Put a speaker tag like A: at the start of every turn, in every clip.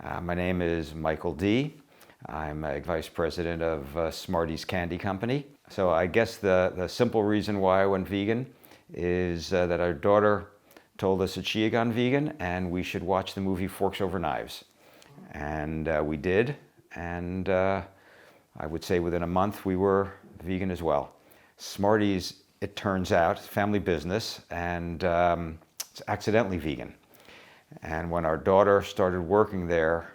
A: My name is Michael D. I'm a vice president of Smarties Candy Company. So I guess the simple reason why I went vegan is that our daughter told us that she had gone vegan and we should watch the movie Forks Over Knives. And we did, and I would say within a month we were vegan as well. Smarties, it turns out, family business, and it's accidentally vegan. And when our daughter started working there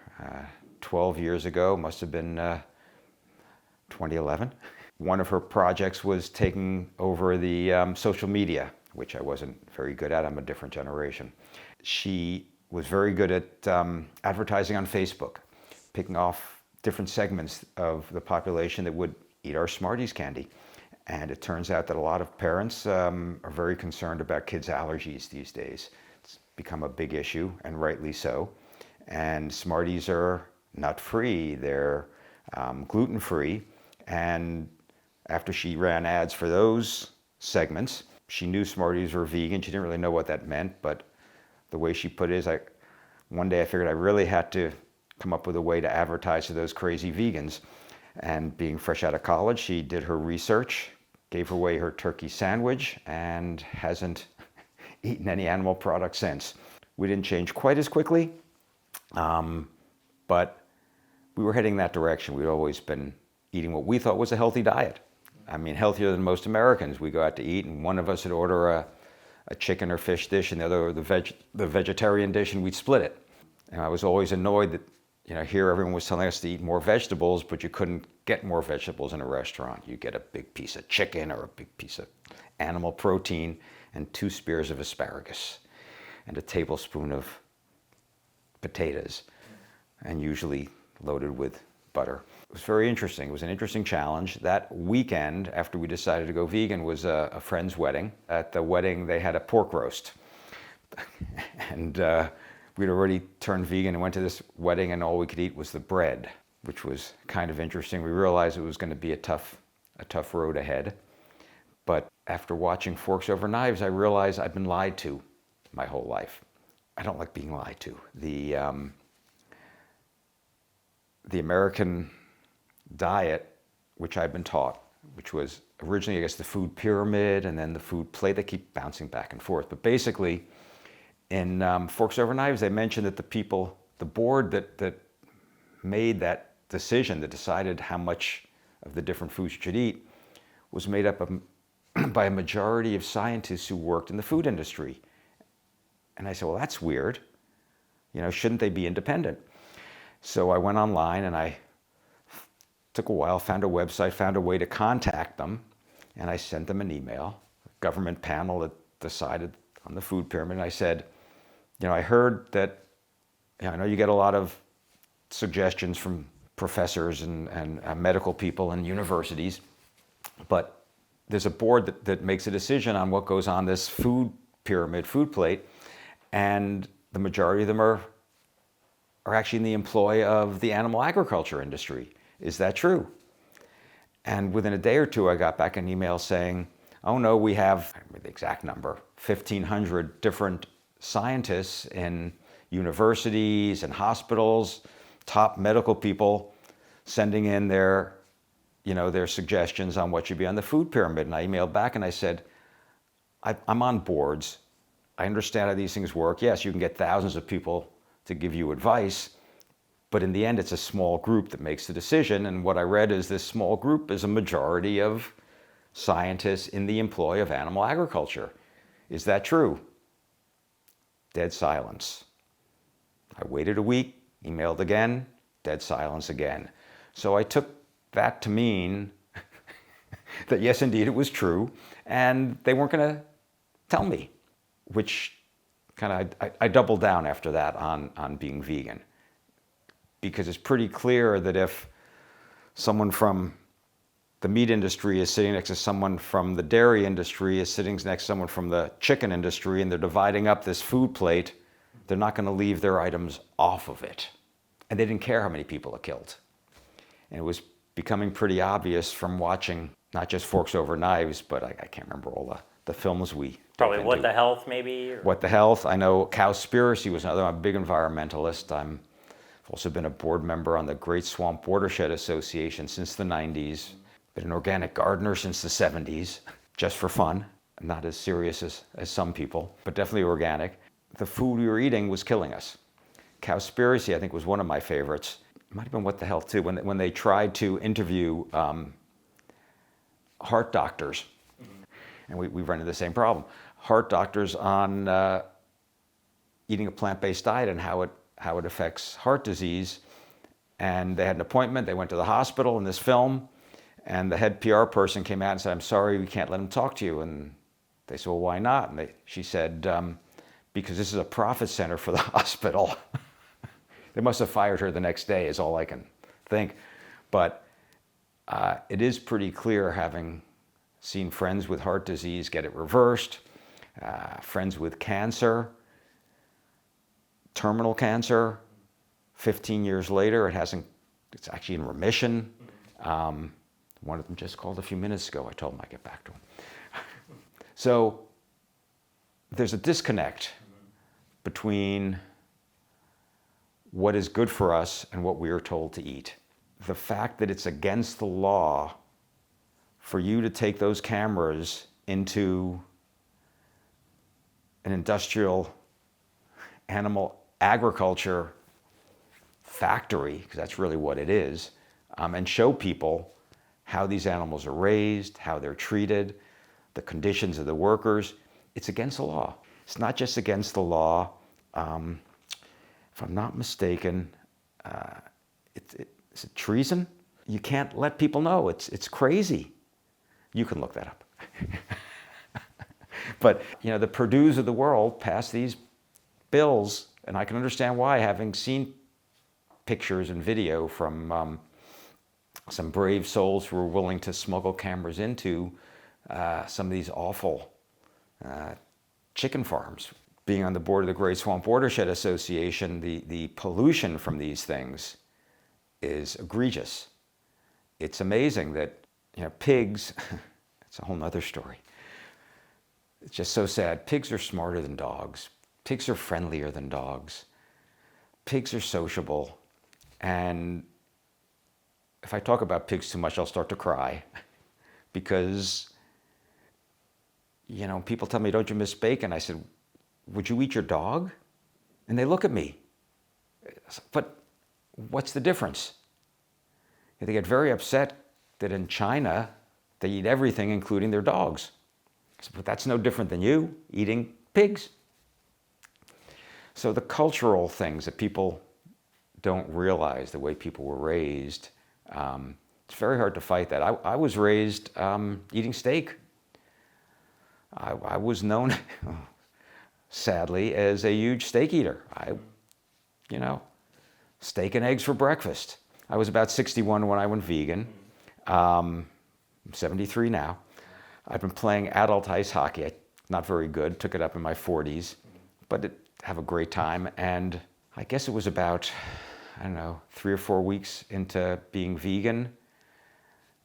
A: 12 years ago, must have been 2011, one of her projects was taking over the social media, which I wasn't very good at. I'm a different generation. She was very good at advertising on Facebook, picking off different segments of the population that would eat our Smarties candy. And it turns out that a lot of parents are very concerned about kids' allergies these days. It's become a big issue, and rightly so. And Smarties are nut-free, they're gluten-free. And after she ran ads for those segments, she knew Smarties were vegan. She didn't really know what that meant, but the way she put it is, one day I figured I really had to come up with a way to advertise to those crazy vegans. And being fresh out of college, she did her research, gave away her turkey sandwich, and hasn't eaten any animal products since. We didn't change quite as quickly, but we were heading that direction. We'd always been eating what we thought was a healthy diet. I mean, healthier than most Americans. We go out to eat, and one of us would order a chicken or fish dish, and the other the vegetarian dish, and we'd split it. And I was always annoyed that, here everyone was telling us to eat more vegetables, but you couldn't get more vegetables in a restaurant. You get a big piece of chicken or a big piece of animal protein and 2 spears of asparagus and a tablespoon of potatoes, and usually loaded with butter. It was very interesting. It was an interesting challenge. That weekend, after we decided to go vegan, was a friend's wedding. At the wedding, they had a pork roast. And we'd already turned vegan and went to this wedding, and all we could eat was the bread, which was kind of interesting. We realized it was going to be a tough road ahead. But after watching Forks Over Knives, I realized I've been lied to my whole life. I don't like being lied to. The American diet, which I've been taught, which was originally, I guess, the food pyramid and then the food plate. They keep bouncing back and forth. But basically, in Forks Over Knives, they mentioned that the board that made that decision, that decided how much of the different foods you should eat, was made up of, by a majority of scientists who worked in the food industry. And I said, well, that's weird. Shouldn't they be independent? So I went online and I took a while, found a website, found a way to contact them, and I sent them an email, a government panel that decided on the food pyramid. And I said, I heard that, I know you get a lot of suggestions from professors and medical people and universities, but there's a board that makes a decision on what goes on this food pyramid, food plate, and the majority of them are actually in the employ of the animal agriculture industry. Is that true? And within a day or two, I got back an email saying, oh no, we have, I remember the exact number, 1,500 different scientists in universities and hospitals, top medical people, sending in their suggestions on what should be on the food pyramid. And I emailed back and I said, I'm on boards. I understand how these things work. Yes, you can get thousands of people to give you advice, but in the end, it's a small group that makes the decision. And what I read is this small group is a majority of scientists in the employ of animal agriculture. Is that true? Dead silence. I waited a week, emailed again, dead silence again. So I took that to mean that yes, indeed, it was true, and they weren't going to tell me, which I doubled down after that on being vegan. Because it's pretty clear that if someone from the meat industry is sitting next to someone from the dairy industry, is sitting next to someone from the chicken industry, and they're dividing up this food plate, they're not going to leave their items off of it. And they didn't care how many people it killed. And it was becoming pretty obvious from watching not just Forks Over Knives, but I can't remember all the films we
B: probably What the Health, maybe? Or...
A: What the Health. I know Cowspiracy was another. I'm a big environmentalist. I'm I've also been a board member on the Great Swamp Watershed Association since the 90s. Been an organic gardener since the 70s, just for fun. Not as serious as some people, but definitely organic. The food we were eating was killing us. Cowspiracy, I think, was one of my favorites. It might have been What the Health, too, when they tried to interview heart doctors. And we run into the same problem. Heart doctors on eating a plant-based diet and how it affects heart disease. And they had an appointment, they went to the hospital in this film, and the head PR person came out and said, "I'm sorry, we can't let him talk to you." And they said, "Well, why not?" And she said, "Because this is a profit center for the hospital." They must have fired her the next day, is all I can think. But it is pretty clear, having seen friends with heart disease get it reversed, friends with cancer, terminal cancer, 15 years later, it's actually in remission. One of them just called a few minutes ago. I told him I'd get back to him. So there's a disconnect between what is good for us and what we are told to eat. The fact that it's against the law for you to take those cameras into an industrial animal agriculture factory, because that's really what it is, and show people how these animals are raised, how they're treated, the conditions of the workers. It's against the law. It's not just against the law. If I'm not mistaken, is it treason? You can't let people know. It's crazy. You can look that up. But the Purdue's of the world pass these bills, and I can understand why, having seen pictures and video from some brave souls who were willing to smuggle cameras into some of these awful chicken farms. Being on the board of the Great Swamp Watershed Association, the pollution from these things is egregious. It's amazing that pigs, it's a whole nother story. It's just so sad. Pigs are smarter than dogs. Pigs are friendlier than dogs. Pigs are sociable. And if I talk about pigs too much, I'll start to cry. Because, people tell me, "Don't you miss bacon?" I said, "Would you eat your dog?" And they look at me. But what's the difference? They get very upset that in China, they eat everything, including their dogs. I said, "But that's no different than you eating pigs." So the cultural things that people don't realize, the way people were raised, it's very hard to fight that. I was raised eating steak. I was known, sadly, as a huge steak eater. Steak and eggs for breakfast. I was about 61 when I went vegan. I'm 73 now. I've been playing adult ice hockey. Not very good, took it up in my 40s, but have a great time. And I guess it was about, 3 or 4 weeks into being vegan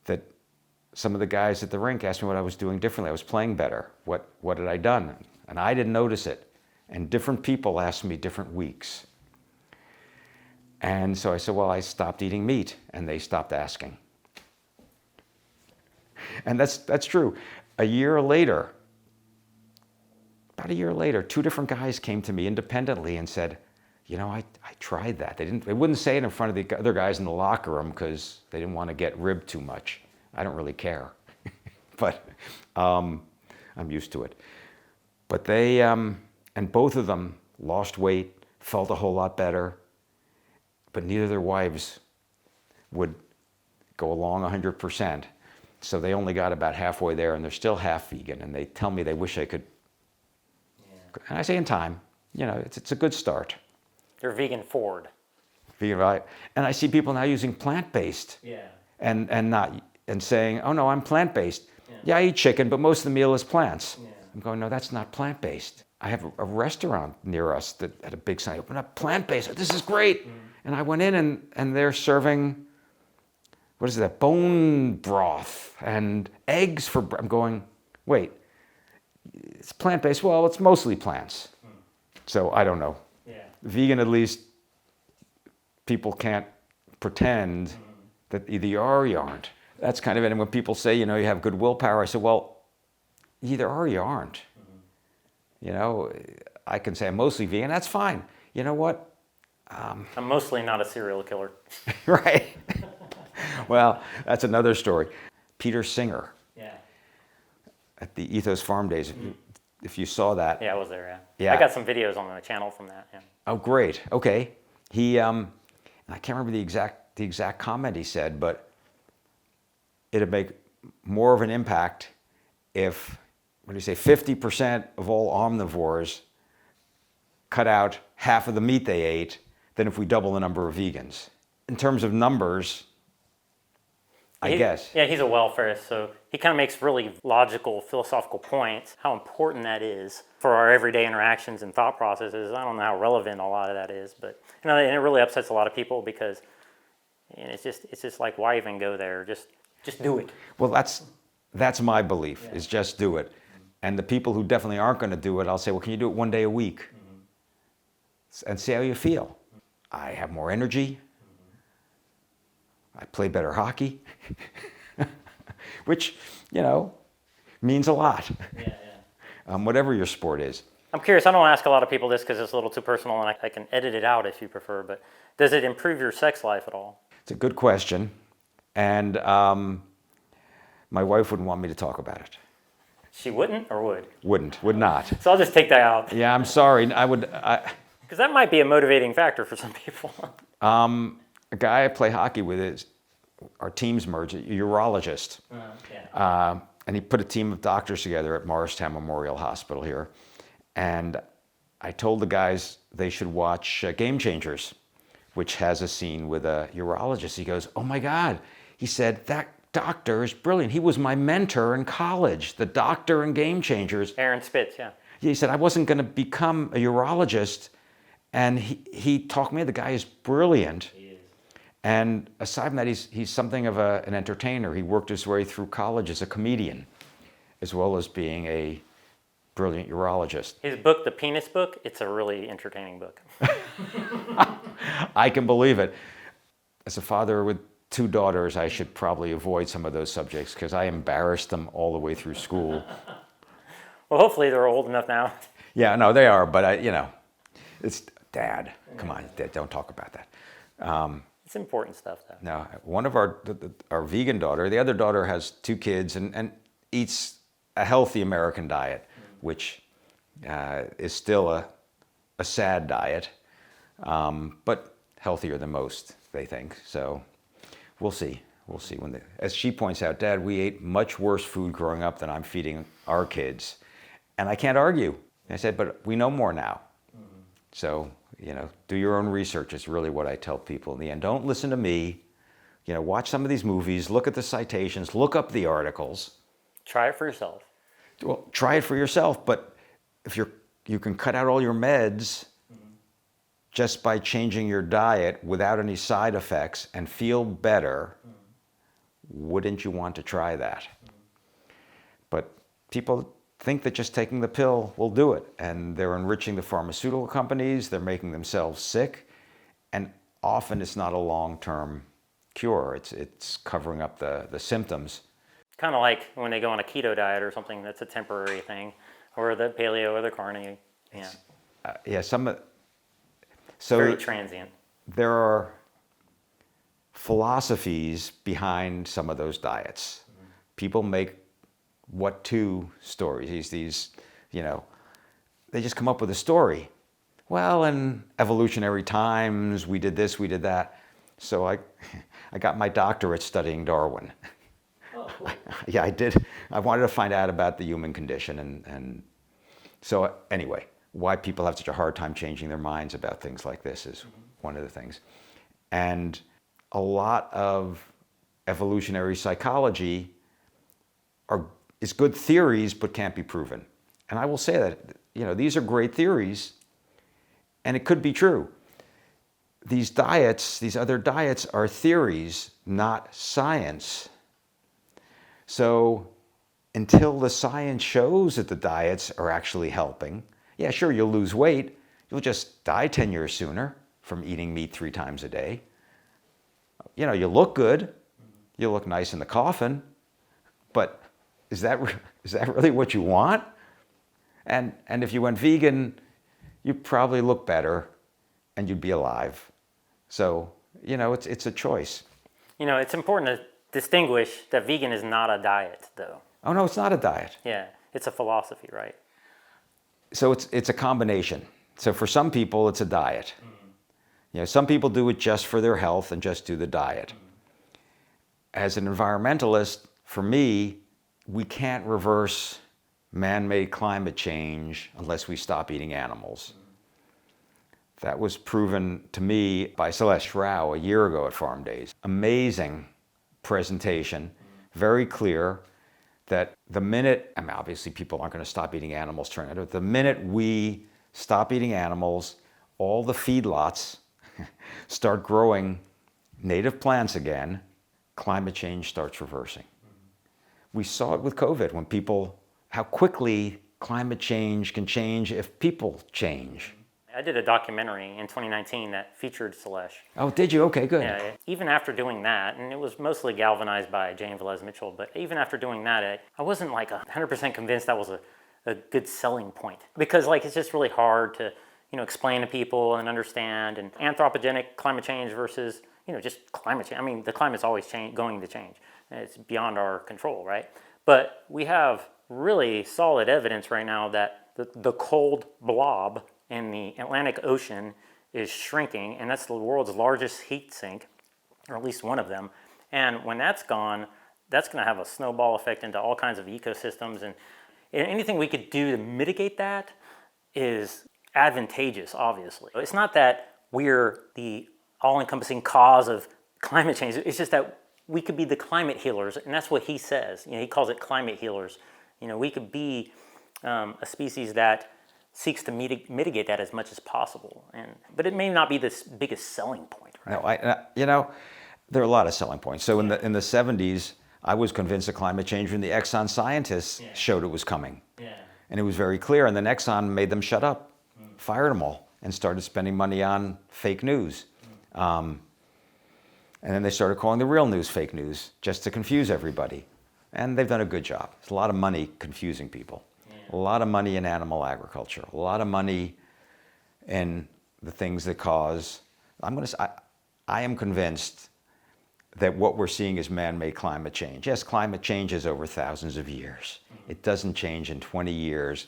A: that some of the guys at the rink asked me what I was doing differently. I was playing better. What had I done? And I didn't notice it. And different people asked me different weeks. And so I said, well, I stopped eating meat, and they stopped asking. And that's true. About a year later, 2 different guys came to me independently and said, I tried that. They wouldn't say it in front of the other guys in the locker room because they didn't want to get ribbed too much. I don't really care, but I'm used to it. But they, and both of them lost weight, felt a whole lot better, but neither of their wives would go along 100%. So they only got about halfway there, and they're still half vegan, and they tell me they wish they could. Yeah. And I say in time, it's a good start.
B: You're vegan forward.
A: Vegan, right? And I see people now using plant-based.
B: Yeah.
A: And saying, "Oh no, I'm plant-based." Yeah, I eat chicken, but most of the meal is plants. Yeah. I'm going, no, that's not plant-based. I have a restaurant near us that had a big sign, "Open up plant-based." This is great. Mm. And I went in and they're serving, what is that, bone broth and eggs for, I'm going, wait, it's plant-based? Well, it's mostly plants. Mm. So I don't know. Yeah. Vegan, at least, people can't pretend that either you are or you aren't. That's kind of it. And when people say, you have good willpower, I say, well, you either are or you aren't. I can say I'm mostly vegan. That's fine. You know what?
B: I'm mostly not a serial killer.
A: Right. Well, that's another story. Peter Singer.
B: Yeah.
A: At the Ethos Farm Days, if you saw that.
B: Yeah, I was there, yeah.
A: Yeah.
B: I got some videos on my channel from that, yeah.
A: Oh, great. Okay. He, and I can't remember the exact comment he said, but it'd make more of an impact if, what do you say, 50% of all omnivores cut out half of the meat they ate than if we double the number of vegans. In terms of numbers, I guess.
B: Yeah, he's a welfarist, so he kind of makes really logical, philosophical points, how important that is for our everyday interactions and thought processes. I don't know how relevant a lot of that is, but and it really upsets a lot of people because it's just like, why even go there? Just do it.
A: Well, that's my belief, is just do it. And the people who definitely aren't going to do it, I'll say, well, can you do it one day a week? And see how you feel. I have more energy. I play better hockey, which, means a lot.
B: Yeah.
A: Whatever your sport is.
B: I'm curious, I don't ask a lot of people this because it's a little too personal and I can edit it out if you prefer, but does it improve your sex life at all?
A: It's a good question. And my wife wouldn't want me to talk about it.
B: She wouldn't or would?
A: Would not.
B: So I'll just take that out.
A: Yeah, I'm sorry.
B: Because that might be a motivating factor for some people.
A: A guy I play hockey with is, our teams merged, a urologist. And he put a team of doctors together at Morristown Memorial Hospital here. And I told the guys they should watch Game Changers, which has a scene with a urologist. He goes, oh my God. He said, that doctor is brilliant. He was my mentor in college, the doctor in Game Changers.
B: Aaron Spitz, yeah.
A: He said, I wasn't going to become a urologist. And he talked me, the guy is brilliant.
B: He is.
A: And aside from that, he's something of an entertainer. He worked his way through college as a comedian, as well as being a brilliant urologist.
B: His book, The Penis Book, it's a really entertaining book.
A: I can believe it. As a father with 2 daughters, I should probably avoid some of those subjects because I embarrassed them all the way through school.
B: Well, hopefully they're old enough now.
A: Yeah, no, they are, but it's Dad. Come on, Dad, don't talk about that.
B: It's important stuff, though.
A: No, one of our vegan daughter, the other daughter has 2 kids and eats a healthy American diet, which is still a sad diet, but healthier than most, they think. So we'll see. We'll see. As she points out, Dad, we ate much worse food growing up than I'm feeding our kids. And I can't argue. And I said, but we know more now. So, do your own research is really what I tell people in the end. Don't listen to me. Watch some of these movies, look at the citations, look up the articles.
B: Try it for yourself.
A: Well, try it for yourself, but if you can cut out all your meds just by changing your diet without any side effects and feel better, wouldn't you want to try that? But people think that just taking the pill will do it, and they're enriching the pharmaceutical companies, they're making themselves sick, and often it's not a long-term cure. It's covering up the symptoms.
B: Kind of like when they go on a keto diet or something, that's a temporary thing, or the paleo or the carnivore. Yeah.
A: So
B: very transient.
A: There are philosophies behind some of those diets. People make what to stories. These, they just come up with a story. Well, in evolutionary times, we did this, we did that. So I got my doctorate studying Darwin.
B: Oh.
A: Yeah, I did. I wanted to find out about the human condition. And so anyway, why people have such a hard time changing their minds about things like this is one of the things. And a lot of evolutionary psychology is good theories, but can't be proven. And I will say that, these are great theories, and it could be true. These other diets are theories, not science. So until the science shows that the diets are actually helping, yeah, sure, you'll lose weight. You'll just die 10 years sooner from eating meat 3 times a day. You know, you look good, you look nice in the coffin, but is that really what you want? And if you went vegan, you'd probably look better and you'd be alive. So, you know, it's a choice.
B: You know, it's important to distinguish that vegan is not a diet, though.
A: Oh no, it's not a diet.
B: Yeah, it's a philosophy, right?
A: So it's a combination. So for some people, it's a diet. You know, some people do it just for their health and just do the diet. As an environmentalist, for me, we can't reverse man-made climate change unless we stop eating animals. That was proven to me by Celeste Rao a year ago at Farm Days. Amazing presentation, very clear that the minute, I mean, obviously people aren't going to stop eating animals, but the minute we stop eating animals, all the feedlots start growing native plants again, climate change starts reversing. We saw it with COVID when how quickly climate change can change if people change.
B: I did a documentary in 2019 that featured Celeste.
A: Oh, did you? Okay, good.
B: Yeah, even after doing that, and it was mostly galvanized by Jane Velez Mitchell, but even after doing that, I wasn't like 100% convinced that was a good selling point. Because like it's just really hard to, you know, explain to people and understand, and anthropogenic climate change versus, you know, just climate change. I mean, the climate's always going to change. It's beyond our control, right? But we have really solid evidence right now that the cold blob in the Atlantic Ocean is shrinking, and that's the world's largest heat sink, or at least one of them. And when that's gone, that's going to have a snowball effect into all kinds of ecosystems, and anything we could do to mitigate that is advantageous, obviously. It's not that we're the all-encompassing cause of climate change. It's just that we could be the climate healers, and that's what he says. You know, he calls it climate healers. You know, we could be a species that seeks to mitigate that as much as possible. But it may not be the biggest selling point, right?
A: No, you know, there are a lot of selling points. So in the 70s, I was convinced of climate change when the Exxon scientists showed it was coming. Yeah. And it was very clear, and then Exxon made them shut up, fired them all, and started spending money on fake news. And then they started calling the real news fake news, just to confuse everybody. And they've done a good job. It's a lot of money confusing people. A lot of money in animal agriculture, a lot of money in the things that cause, I am convinced that what we're seeing is man-made climate change. Yes, climate changes over thousands of years. It doesn't change in 20 years.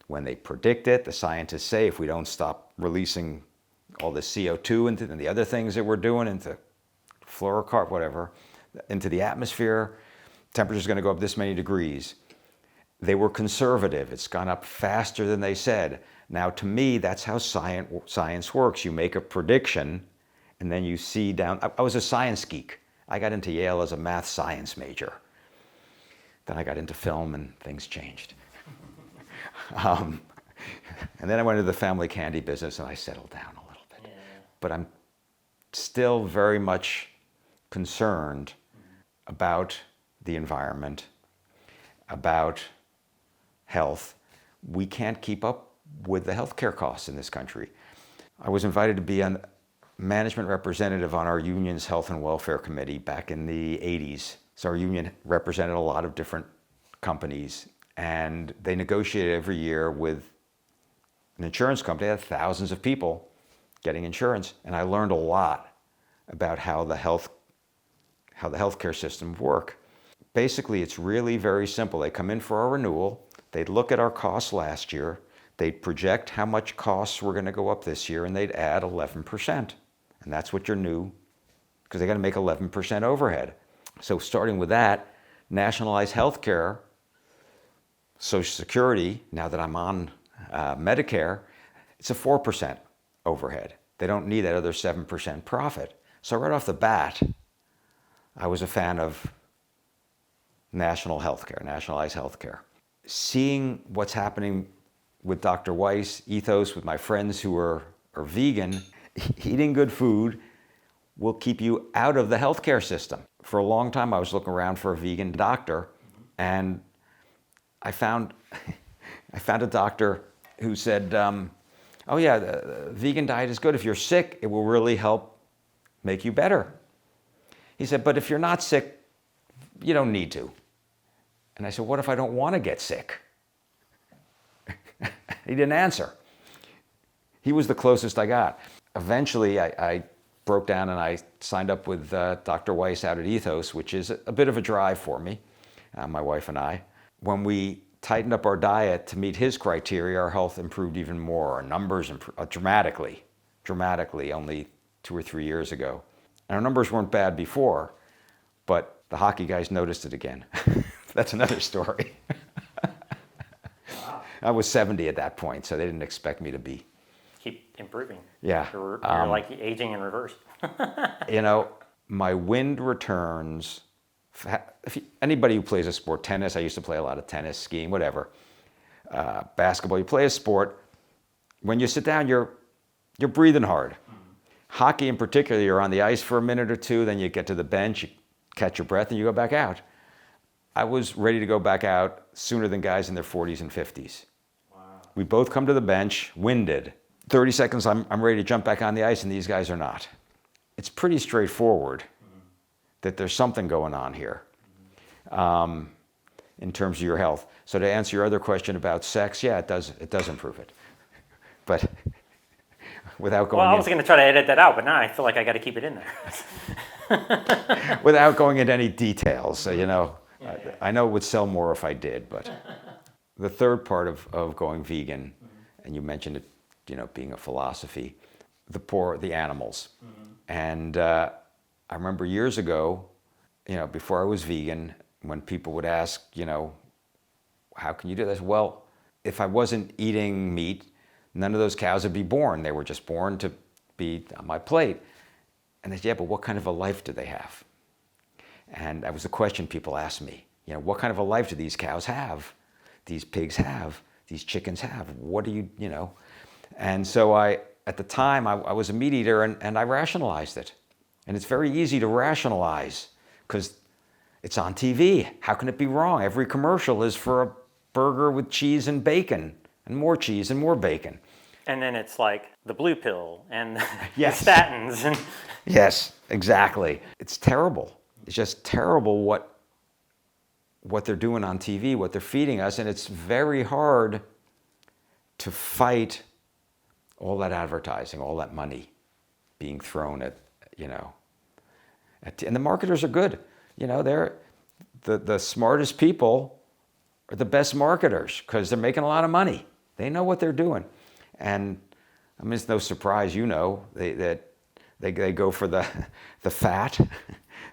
A: When they predict it, the scientists say if we don't stop releasing all the CO2 and the other things that we're doing into fluorocarbon, whatever, into the atmosphere, temperature's going to go up this many degrees. They were conservative. It's gone up faster than they said. Now, to me, that's how science works. You make a prediction, and then you see down. I was a science geek. I got into Yale as a math science major. Then I got into film, and things changed. And then I went into the family candy business, and I settled down a little bit. Yeah. But I'm still very much concerned about the environment, about health. We can't keep up with the healthcare costs in this country. I was invited to be a management representative on our union's health and welfare committee back in the 80s. So our union represented a lot of different companies, and they negotiated every year with an insurance company. They had thousands of people getting insurance, and I learned a lot about how the healthcare systems work. Basically, it's really very simple. They come in for our renewal. They'd look at our costs last year. They'd project how much costs were going to go up this year, and they'd add 11%. And that's what your new, because they got to make 11% overhead. So starting with that, nationalized health care, Social Security, now that I'm on Medicare, it's a 4% overhead. They don't need that other 7% profit. So right off the bat, I was a fan of national health care, nationalized health care. Seeing what's happening with Dr. Weiss, ethos, with my friends who are vegan, eating good food will keep you out of the healthcare system. For a long time, I was looking around for a vegan doctor, and I found a doctor who said, oh yeah, the vegan diet is good. If you're sick, it will really help make you better. He said, but if you're not sick, you don't need to. And I said, what if I don't want to get sick? He didn't answer. He was the closest I got. Eventually, I broke down and I signed up with Dr. Weiss out at Ethos, which is a bit of a drive for me, my wife and I. When we tightened up our diet to meet his criteria, our health improved even more. Our numbers improved dramatically, only 2 or 3 years ago. And our numbers weren't bad before, but the hockey guys noticed it again. That's another story. I was 70 at that point, so they didn't expect me to be.
B: Keep improving.
A: Yeah.
B: You're like aging in reverse.
A: You know, my wind returns. Anybody who plays a sport, tennis, I used to play a lot of tennis, skiing, whatever. Basketball, you play a sport. When you sit down, you're breathing hard. Hockey in particular, you're on the ice for a minute or two, then you get to the bench, you catch your breath, and you go back out. I was ready to go back out sooner than guys in their 40s and 50s. Wow. We both come to the bench, winded. 30 seconds, I'm ready to jump back on the ice, and these guys are not. It's pretty straightforward that there's something going on here in terms of your health. So to answer your other question about sex, yeah, it does improve it. But without going
B: I was going to try to edit that out, but now I feel like I got to keep it in there.
A: without going into any details, you know. I know it would sell more if I did, but the third part of going vegan, and you mentioned it, you know, being a philosophy, the animals. And I remember years ago, you know, before I was vegan, when people would ask, you know, how can you do this? Well, if I wasn't eating meat, none of those cows would be born. They were just born to be on my plate. And they said, yeah, but what kind of a life do they have? And that was the question people asked me. You know, what kind of a life do these cows have? These pigs have? These chickens have? What do you know? And so at the time, I was a meat eater and I rationalized it. And it's very easy to rationalize because it's on TV. How can it be wrong? Every commercial is for a burger with cheese and bacon and more cheese and more bacon.
B: And then it's like the blue pill and
A: Yes.
B: the statins. And
A: Yes, exactly. It's terrible. It's just terrible what they're doing on TV, what they're feeding us, and it's very hard to fight all that advertising, all that money being thrown at, you know, and the marketers are good. You know, they're the smartest people are the best marketers because they're making a lot of money. They know what they're doing. And I mean, it's no surprise, you know, they go for the fat.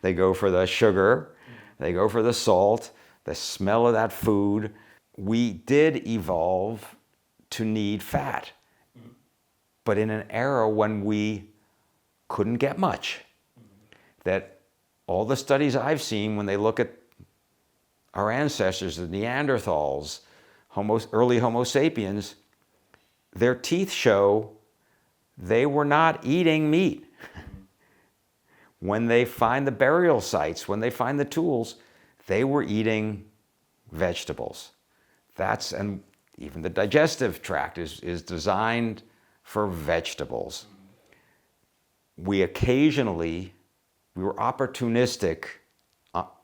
A: They go for the sugar, they go for the salt, the smell of that food. We did evolve to need fat, but in an era when we couldn't get much. That all the studies I've seen, when they look at our ancestors, the Neanderthals, early Homo sapiens, their teeth show they were not eating meat. When they find the burial sites, when they find the tools, they were eating vegetables. And even the digestive tract is designed for vegetables. We were opportunistic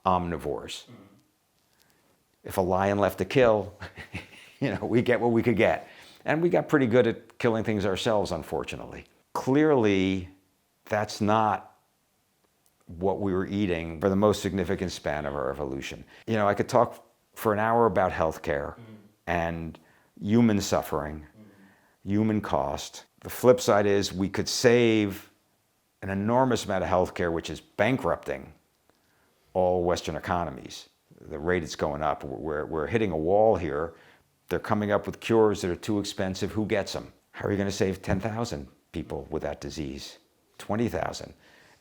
A: omnivores. If a lion left to kill, you know, we get what we could get. And we got pretty good at killing things ourselves, unfortunately. Clearly, that's not what we were eating for the most significant span of our evolution. You know, I could talk for an hour about healthcare and human suffering, human cost. The flip side is we could save an enormous amount of healthcare, which is bankrupting all Western economies. The rate it's going up, we're hitting a wall here. They're coming up with cures that are too expensive. Who gets them? How are you going to save 10,000 people with that disease? 20,000?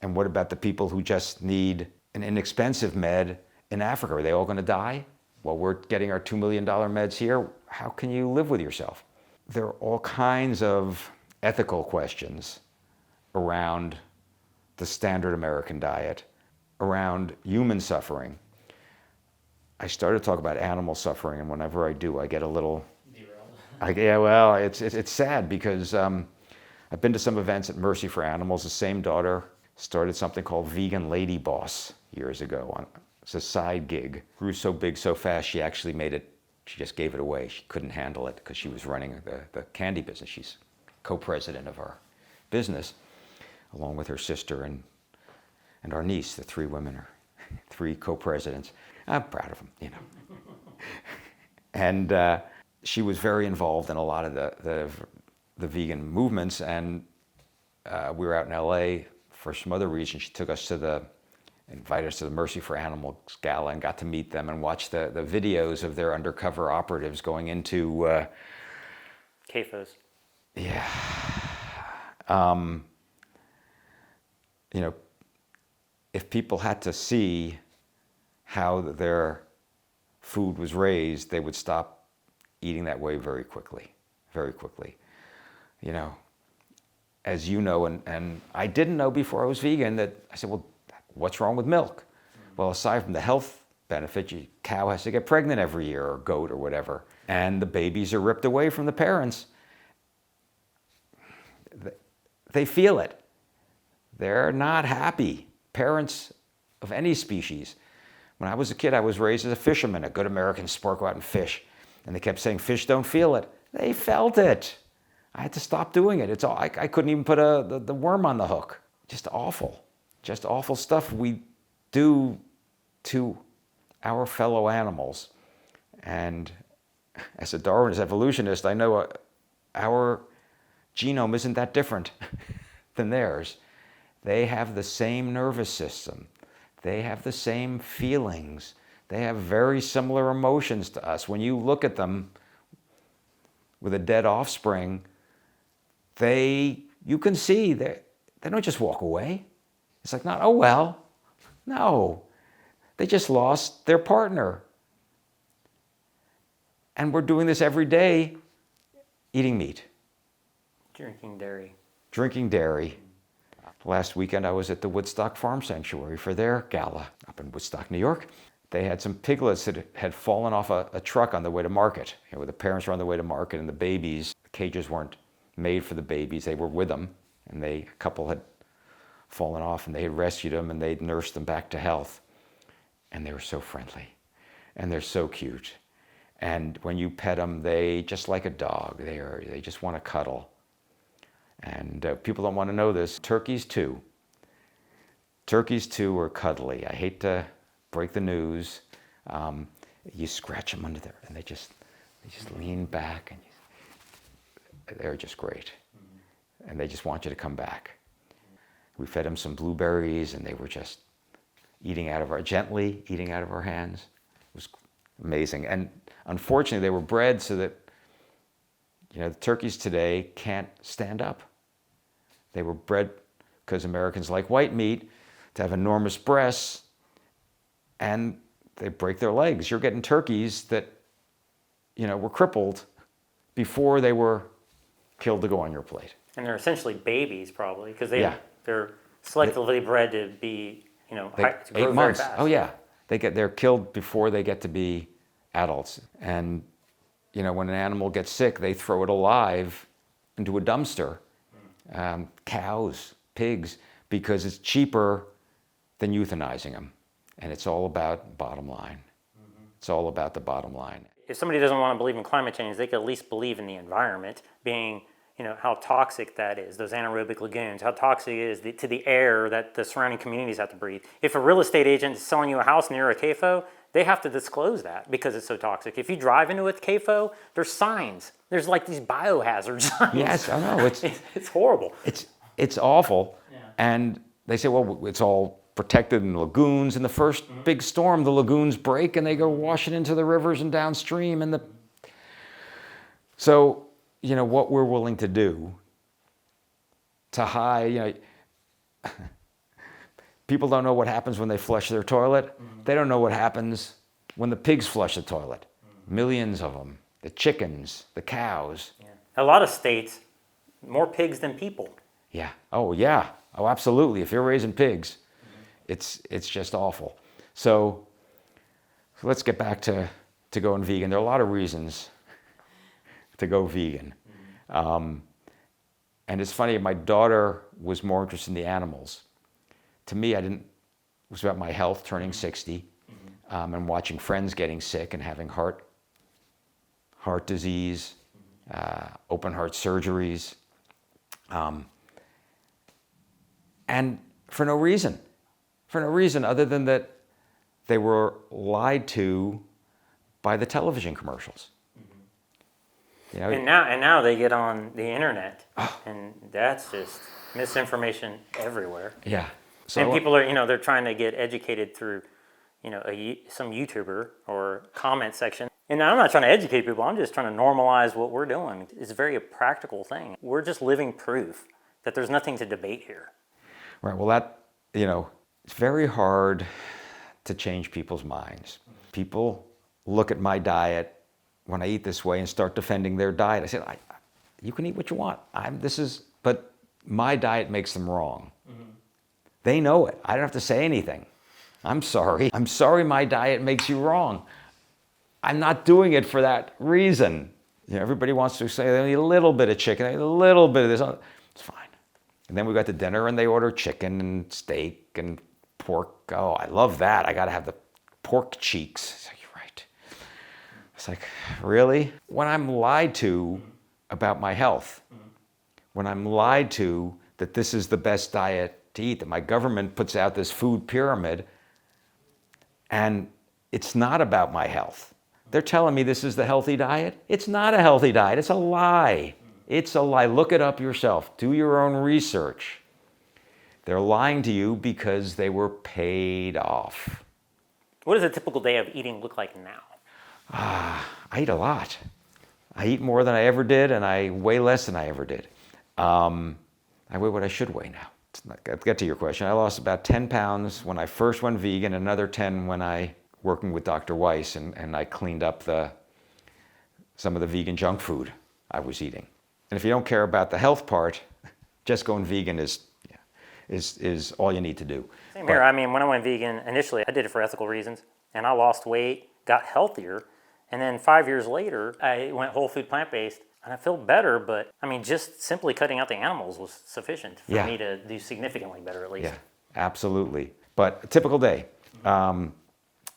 A: And what about the people who just need an inexpensive med in Africa? Are they all going to die? Well, we're getting our $2 million meds here. How can you live with yourself? There are all kinds of ethical questions around the standard American diet, around human suffering. I started to talk about animal suffering, and whenever I do, I get a little Yeah, well, it's sad because I've been to some events at Mercy for Animals. The same daughter started something called Vegan Lady Boss years ago. It's a side gig. Grew so big so fast, she actually made it, she just gave it away. She couldn't handle it because she was running the candy business. She's co-president of our business, along with her sister and our niece. The three women are three co-presidents. I'm proud of them, you know. And she was very involved in a lot of the vegan movements, and we were out in LA for some other reason. She took us to invited us to the Mercy for Animals Gala and got to meet them and watch the videos of their undercover operatives going into
B: CAFOs.
A: Yeah. You know, if people had to see how their food was raised, they would stop eating that way very quickly, very quickly. You know, as you know, and I didn't know before I was vegan, that I said, well, what's wrong with milk? Well, aside from the health benefit, your cow has to get pregnant every year, or goat or whatever, and the babies are ripped away from the parents. They feel it. They're not happy. Parents of any species. When I was a kid, I was raised as a fisherman, a good American sport, go out and fish. And they kept saying, fish don't feel it. They felt it. I had to stop doing it. I couldn't even put the worm on the hook. Just awful stuff we do to our fellow animals. And as a Darwinist evolutionist, I know our genome isn't that different than theirs. They have the same nervous system. They have the same feelings. They have very similar emotions to us. When you look at them with a dead offspring, you can see they don't just walk away. It's like, not, oh well. No, they just lost their partner. And we're doing this every day, eating meat.
B: Drinking dairy.
A: Drinking dairy. Last weekend I was at the Woodstock Farm Sanctuary for their gala up in Woodstock, New York. They had some piglets that had fallen off a truck on the way to market. You know, the parents were on the way to market, and the babies, the cages weren't made for the babies. They were with them, and a couple had fallen off, and they had rescued them, and they'd nursed them back to health. And they were so friendly, and they're so cute. And when you pet them, they just like a dog. They just want to cuddle. And people don't want to know this. Turkeys too. Turkeys too are cuddly. I hate to break the news. You scratch them under there, and they just lean back, and they're just great. And they just want you to come back. We fed them some blueberries, and they were just gently eating out of our hands. It was amazing. And unfortunately, they were bred so that, you know, the turkeys today can't stand up. They were bred because Americans like white meat to have enormous breasts, and they break their legs. You're getting turkeys that, you know, were crippled before they were killed to go on your plate.
B: And they're essentially babies, probably, because they're selectively bred to be, you know, to grow
A: 8 months.
B: very fast.
A: Oh yeah, they're killed before they get to be adults. And you know, when an animal gets sick, they throw it alive into a dumpster. Cows, pigs, because it's cheaper than euthanizing them. And it's all about bottom line. It's all about the bottom line.
B: If somebody doesn't want to believe in climate change, they could at least believe in the environment being, you know, how toxic that is, those anaerobic lagoons, how toxic it is to the air that the surrounding communities have to breathe. If a real estate agent is selling you a house near a CAFO, they have to disclose that because it's so toxic. If you drive into a CAFO, there's signs. There's like these biohazard signs.
A: Yes, I know.
B: It's horrible.
A: It's awful.
B: Yeah.
A: And they say, well, it's all protected in lagoons. In the first big storm, the lagoons break and they go washing into the rivers and downstream. So, you know, what we're willing to do to hide, you know, people don't know what happens when they flush their toilet. They don't know what happens when the pigs flush the toilet. Millions of them. The chickens, the cows.
B: Yeah. A lot of states, more pigs than people.
A: Yeah. Oh, yeah. Oh, absolutely. If you're raising pigs, it's just awful. So let's get back to going vegan. There are a lot of reasons to go vegan. And it's funny, my daughter was more interested in the animals. To me, it was about my health, turning 60, and watching friends getting sick and having heart disease, open heart surgeries, and for no reason other than that they were lied to by the television commercials. You know,
B: And now they get on the internet, and that's just misinformation everywhere.
A: yeah.
B: And people are, they're trying to get educated through, some YouTuber or comment section. And I'm not trying to educate people. I'm just trying to normalize what we're doing. It's a very practical thing. We're just living proof that there's nothing to debate here.
A: Right. Well, it's very hard to change people's minds. People look at my diet when I eat this way and start defending their diet. I said, you can eat what you want. But my diet makes them wrong. They know it. I don't have to say anything. I'm sorry. I'm sorry my diet makes you wrong. I'm not doing it for that reason. Everybody wants to say they need a little bit of chicken, a little bit of this. It's fine. And then we got to dinner and they order chicken and steak and pork. Oh, I love that. I got to have the pork cheeks. It's like, you're right. It's like, really? When I'm lied to about my health, when I'm lied to that this is the best diet to eat, that my government puts out this food pyramid and it's not about my health. They're telling me this is the healthy diet. It's not a healthy diet. It's a lie. It's a lie. Look it up yourself. Do your own research. They're lying to you because they were paid off.
B: What does a typical day of eating look like now?
A: I eat a lot. I eat more than I ever did, and I weigh less than I ever did. I weigh what I should weigh now. I'll get to your question. I lost about 10 pounds when I first went vegan, another 10 when I working with Dr. Weiss, and I cleaned up some of the vegan junk food I was eating. And if you don't care about the health part, just going vegan is all you need to do.
B: Same here. I mean, when I went vegan, initially I did it for ethical reasons, and I lost weight, got healthier, and then 5 years later, I went whole food plant-based, and I feel better, but I mean, just simply cutting out the animals was sufficient for me to do significantly better, at least.
A: Yeah, absolutely. But a typical day.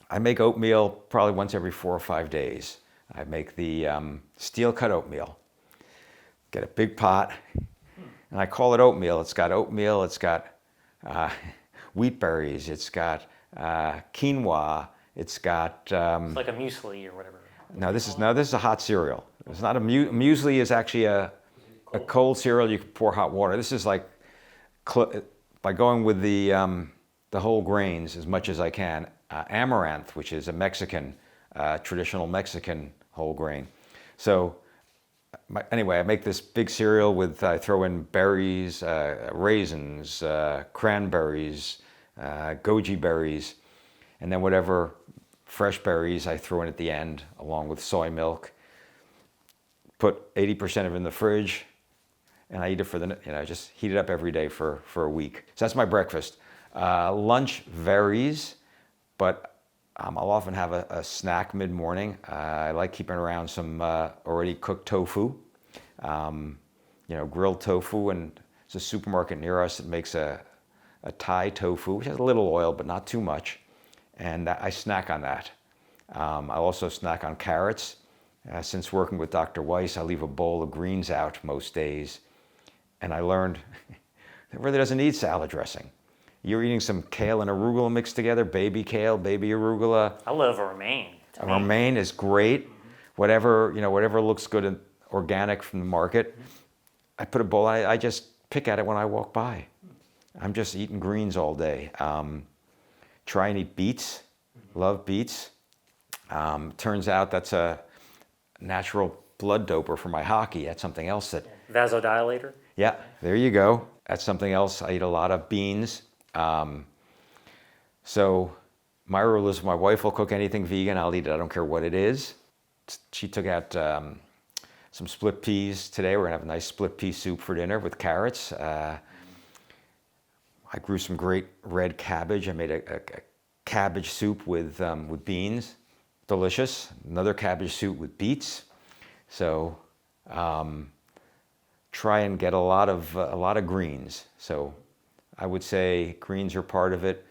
A: I make oatmeal probably once every 4 or 5 days. I make the steel-cut oatmeal. Get a big pot, and I call it oatmeal. It's got oatmeal, it's got wheat berries, it's got quinoa, it's got...
B: it's like a muesli or whatever.
A: No, this is a hot cereal. It's not a muesli is actually a cold cereal. You can pour hot water. This is like by going with the whole grains as much as I can. Amaranth, which is a Mexican, traditional Mexican whole grain. So anyway, I make this big cereal I throw in berries, raisins, cranberries, goji berries, and then whatever fresh berries I throw in at the end, along with soy milk. Put 80% of it in the fridge, and I eat it just heat it up every day for a week. So that's my breakfast. Lunch varies, but I'll often have a snack mid-morning. I like keeping around some already cooked tofu, grilled tofu, and there's a supermarket near us that makes a Thai tofu, which has a little oil, but not too much. And I snack on that. I also snack on carrots. Since working with Dr. Weiss, I leave a bowl of greens out most days. And I learned it really doesn't need salad dressing. You're eating some kale and arugula mixed together, baby kale, baby arugula.
B: I love romaine.
A: Romaine is great. Whatever looks good and organic from the market. I put a bowl, I just pick at it when I walk by. I'm just eating greens all day. Try and eat beets. Love beets. Turns out that's a natural blood doper for my hockey. That's something else that...
B: Vasodilator?
A: Yeah, there you go. That's something else. I eat a lot of beans. So my rule is my wife will cook anything vegan, I'll eat it. I don't care what it is. She took out some split peas today. We're gonna have a nice split pea soup for dinner with carrots. I grew some great red cabbage. I made a cabbage soup with beans. Delicious. Another cabbage soup with beets. So Try and get a lot of greens. So I would say greens are part of it.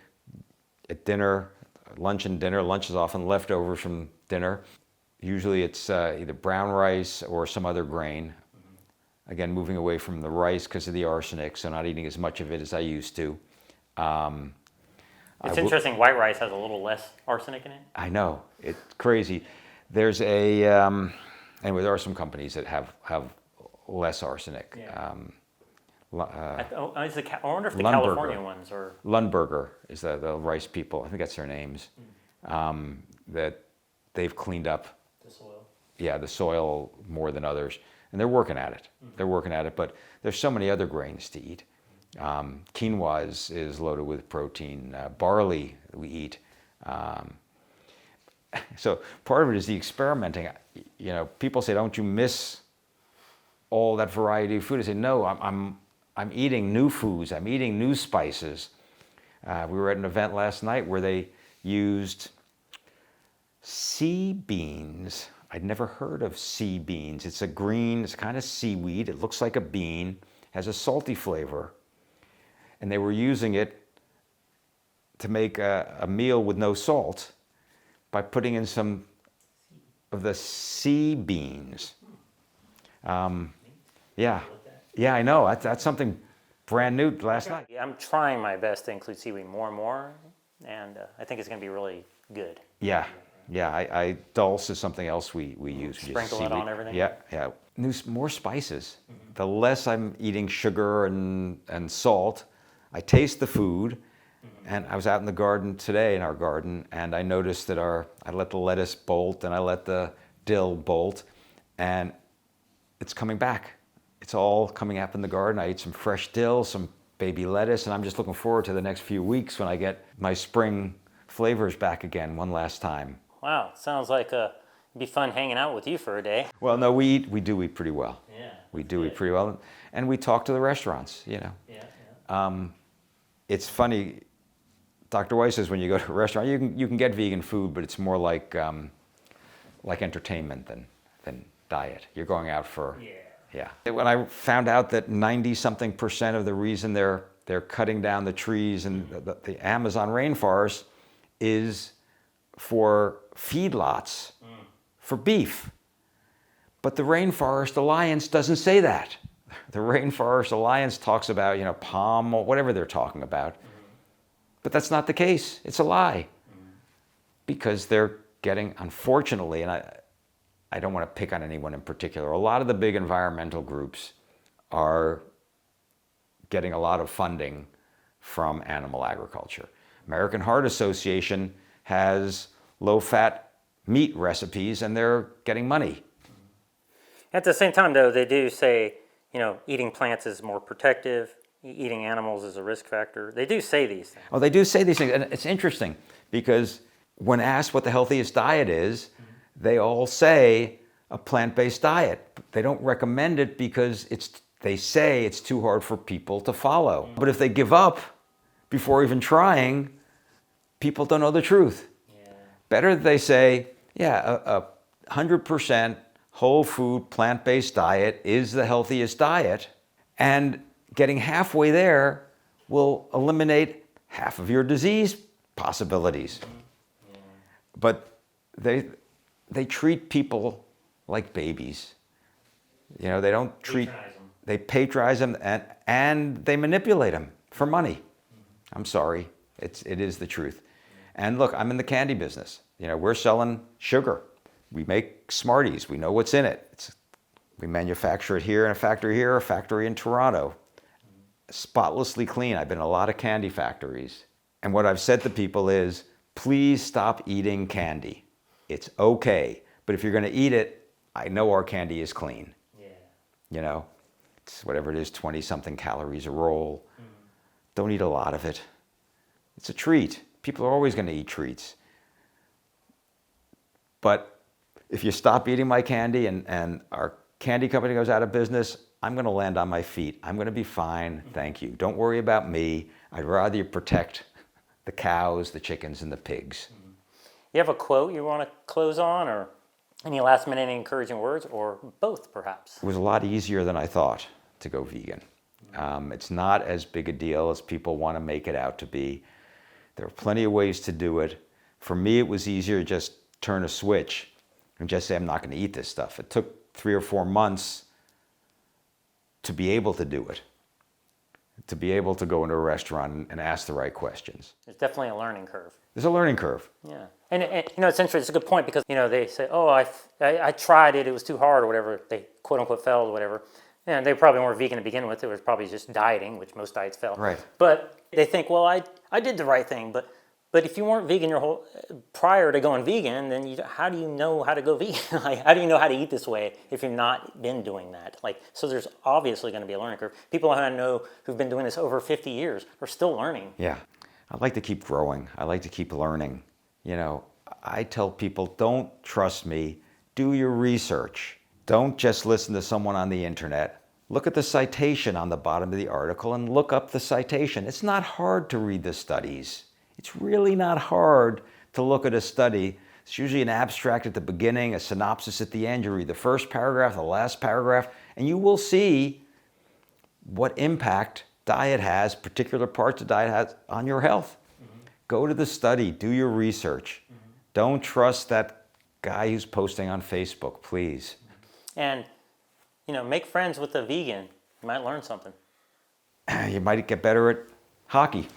A: At dinner, lunch and dinner, lunch is often leftovers from dinner. Usually it's either brown rice or some other grain. Again, moving away from the rice because of the arsenic, so not eating as much of it as I used to.
B: It's interesting, white rice has a little less arsenic in it.
A: I know, it's crazy. There's anyway, there are some companies that have less arsenic.
B: Yeah.
A: Uh,
B: I wonder if the
A: Lundberger.
B: California ones are...
A: Lundberger is the rice people. I think that's their names. That they've cleaned up.
B: The soil.
A: Yeah, the soil more than others, and they're working at it. They're working at it, but there's so many other grains to eat. Quinoa is loaded with protein. Barley we eat. So part of it is the experimenting. You know, people say, "Don't you miss all that variety of food?" I say, "No, I'm eating new foods. I'm eating new spices." We were at an event last night where they used sea beans. I'd never heard of sea beans. It's a green, it's kind of seaweed. It looks like a bean, has a salty flavor. And they were using it to make a meal with no salt by putting in some of the sea beans. Yeah, I know. That's something brand new last night.
B: I'm trying my best to include seaweed more and more, and I think it's going to be really good.
A: Yeah. I dulse is something else we use.
B: Sprinkle it on everything?
A: Yeah. More spices. The less I'm eating sugar and salt, I taste the food. And I was out in the garden today, in our garden, and I noticed that I let the lettuce bolt and I let the dill bolt, and it's coming back. It's all coming up in the garden. I ate some fresh dill, some baby lettuce, and I'm just looking forward to the next few weeks when I get my spring flavors back again one last time.
B: Wow, sounds like it'd be fun hanging out with you for a day.
A: Well, no, we do eat pretty well.
B: Yeah.
A: We do eat pretty well, and we talk to the restaurants, you know.
B: Yeah.
A: It's funny, Dr. Weiss says when you go to a restaurant, you can get vegan food, but it's more like entertainment than diet. You're going out for... Yeah. When I found out that 90-something% of the reason they're cutting down the trees and the Amazon rainforest is for feedlots, for beef. But the Rainforest Alliance doesn't say that. The Rainforest Alliance talks about, you know, palm or whatever they're talking about. But that's not the case. It's a lie. Because they're getting, unfortunately, and I don't want to pick on anyone in particular, a lot of the big environmental groups are getting a lot of funding from animal agriculture. American Heart Association has low-fat meat recipes, and they're getting money.
B: At the same time, though, they do say, you know, eating plants is more protective, eating animals is a risk factor. They do say these things.
A: Oh, they do say these things, and it's interesting because when asked what the healthiest diet is, they all say a plant-based diet. They don't recommend it because they say it's too hard for people to follow. But if they give up before even trying, people don't know the truth. Yeah. Better they say, yeah, a 100% whole food plant-based diet is the healthiest diet, and getting halfway there will eliminate half of your disease possibilities. Yeah. But they treat people like babies. You know, they don't treat, they patronize them and they manipulate them for money. I'm sorry, it is the truth. And look, I'm in the candy business. You know, we're selling sugar. We make Smarties. We know what's in it. We manufacture it here in a factory in Toronto. Spotlessly clean. I've been in a lot of candy factories. And what I've said to people is, please stop eating candy. It's okay. But if you're going to eat it, I know our candy is clean. Yeah. You know, it's whatever it is, 20-something calories a roll. Don't eat a lot of it. It's a treat. People are always going to eat treats. But if you stop eating my candy and our candy company goes out of business, I'm going to land on my feet. I'm going to be fine. Thank you. Don't worry about me. I'd rather you protect the cows, the chickens, and the pigs.
B: You have a quote you want to close on, or Any last minute encouraging words, or both perhaps?
A: It was a lot easier than I thought to go vegan. It's not as big a deal as people want to make it out to be. There are plenty of ways to do it. For me, it was easier to just turn a switch and just say, I'm not going to eat this stuff. It took 3 or 4 months to be able to do it, to be able to go into a restaurant and ask the right questions.
B: There's definitely a learning curve.
A: There's a learning curve.
B: Yeah. And it's interesting. It's a good point because, they say, oh, I tried it. It was too hard or whatever. They quote unquote failed or whatever. And they probably weren't vegan to begin with. It was probably just dieting, which most diets fail.
A: Right.
B: But they think, well, I did the right thing. But if you weren't vegan prior to going vegan, then how do you know how to go vegan? How do you know how to eat this way if you've not been doing that? So there's obviously going to be a learning curve. People I know who've been doing this over 50 years are still learning.
A: Yeah. I like to keep growing. I like to keep learning. I tell people, don't trust me. Do your research. Don't just listen to someone on the internet. Look at the citation on the bottom of the article and look up the citation. It's not hard to read the studies. It's really not hard to look at a study. It's usually an abstract at the beginning, a synopsis at the end. You read the first paragraph, the last paragraph, and you will see what impact diet has, particular parts of diet has on your health. Mm-hmm. Go to the study, do your research. Mm-hmm. Don't trust that guy who's posting on Facebook, please.
B: And, make friends with a vegan. You might learn something.
A: You might get better at hockey.